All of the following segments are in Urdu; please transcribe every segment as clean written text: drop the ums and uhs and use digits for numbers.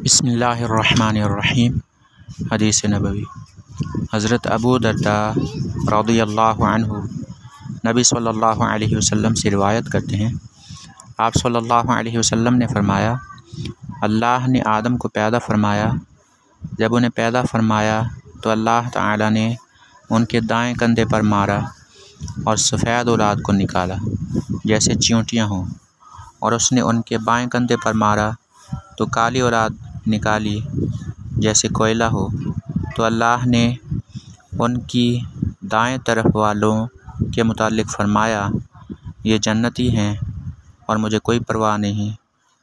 بسم اللہ الرحمن الرحیم۔ حدیث نبوی۔ حضرت ابو درداء رضی اللہ عنہ نبی صلی اللہ علیہ وسلم سے روایت کرتے ہیں، آپ صلی اللہ علیہ وسلم نے فرمایا، اللہ نے آدم کو پیدا فرمایا، جب انہیں پیدا فرمایا تو اللہ تعالی نے ان کے دائیں کندھے پر مارا اور سفید اولاد کو نکالا جیسے چیونٹیاں ہوں، اور اس نے ان کے بائیں کندھے پر مارا تو کالی اولاد نکالی جیسے کوئلہ ہو، تو اللہ نے ان کی دائیں طرف والوں کے متعلق فرمایا، یہ جنتی ہیں اور مجھے کوئی پرواہ نہیں،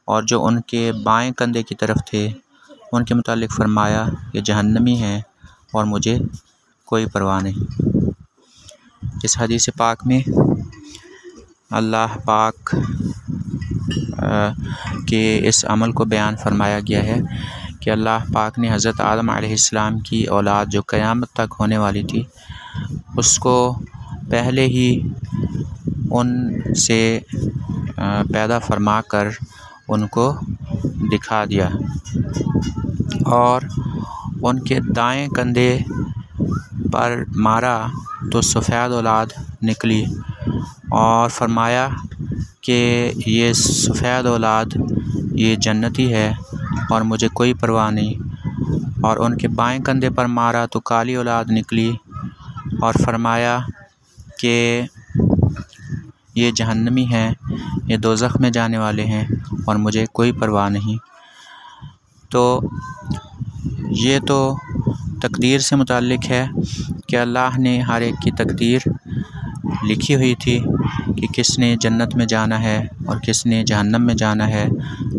اور جو ان کے بائیں کندھے کی طرف تھے ان کے متعلق فرمایا، یہ جہنمی ہیں اور مجھے کوئی پرواہ نہیں۔ اس حدیث پاک میں اللہ پاک کے اس عمل کو بیان فرمایا گیا ہے کہ اللہ پاک نے حضرت آدم علیہ السلام کی اولاد جو قیامت تک ہونے والی تھی اس کو پہلے ہی ان سے پیدا فرما کر ان کو دکھا دیا، اور ان کے دائیں کندھے پر مارا تو سفید اولاد نکلی، اور فرمایا کہ یہ سفید اولاد یہ جنتی ہے اور مجھے کوئی پرواہ نہیں، اور ان کے بائیں کندھے پر مارا تو کالی اولاد نکلی، اور فرمایا کہ یہ جہنمی ہیں، یہ دوزخ میں جانے والے ہیں اور مجھے کوئی پرواہ نہیں۔ تو یہ تو تقدیر سے متعلق ہے کہ اللہ نے ہر ایک کی تقدیر لکھی ہوئی تھی کہ کس نے جنت میں جانا ہے اور کس نے جہنم میں جانا ہے۔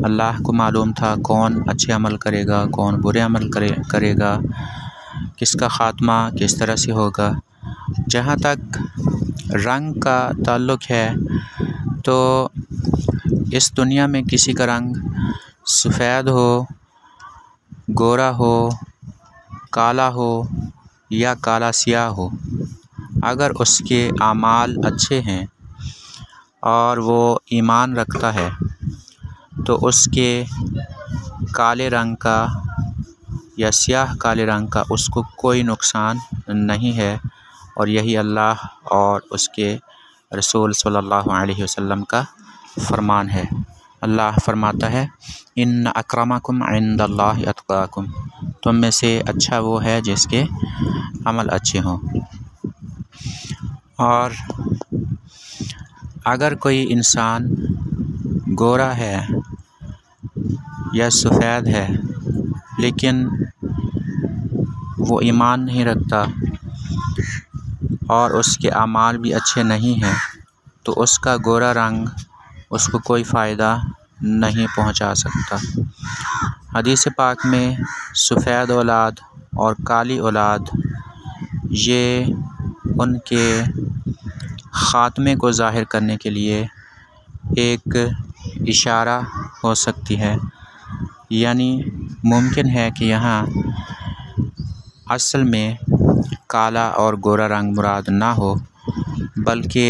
اللہ کو معلوم تھا کون اچھے عمل کرے گا، کون برے عمل کرے گا، کس کا خاتمہ کس طرح سے ہوگا۔ جہاں تک رنگ کا تعلق ہے تو اس دنیا میں کسی کا رنگ سفید ہو، گورا ہو، کالا ہو یا کالا سیاہ ہو، اگر اس کے اعمال اچھے ہیں اور وہ ایمان رکھتا ہے تو اس کے کالے رنگ کا یا سیاہ کالے رنگ کا اس کو کوئی نقصان نہیں ہے، اور یہی اللہ اور اس کے رسول صلی اللہ علیہ وسلم کا فرمان ہے۔ اللہ فرماتا ہے، ان اکرمکم عند اللہ اتقاکم، تم میں سے اچھا وہ ہے جس کے عمل اچھے ہوں۔ اور اگر کوئی انسان گورا ہے یا سفید ہے لیکن وہ ایمان نہیں رکھتا اور اس کے اعمال بھی اچھے نہیں ہیں تو اس کا گورا رنگ اس کو کوئی فائدہ نہیں پہنچا سکتا۔ حدیث پاک میں سفید اولاد اور کالی اولاد یہ ان کے خاتمے کو ظاہر کرنے کے لیے ایک اشارہ ہو سکتی ہے، یعنی ممکن ہے کہ یہاں اصل میں کالا اور گورا رنگ مراد نہ ہو، بلکہ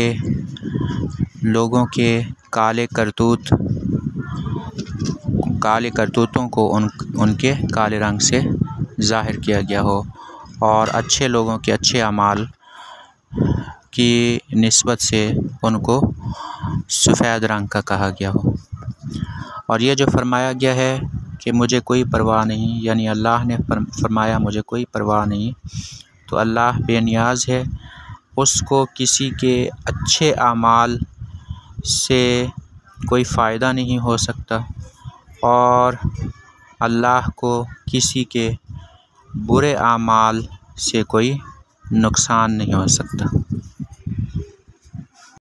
لوگوں کے کالے کرتوتوں کو ان کے کالے رنگ سے ظاہر کیا گیا ہو، اور اچھے لوگوں کے اچھے اعمال کی نسبت سے ان کو سفید رنگ کا کہا گیا ہو۔ اور یہ جو فرمایا گیا ہے کہ مجھے کوئی پرواہ نہیں، یعنی اللہ نے فرمایا مجھے کوئی پرواہ نہیں، تو اللہ بے نیاز ہے، اس کو کسی کے اچھے اعمال سے کوئی فائدہ نہیں ہو سکتا، اور اللہ کو کسی کے برے اعمال سے کوئی نقصان نہیں ہو سکتا۔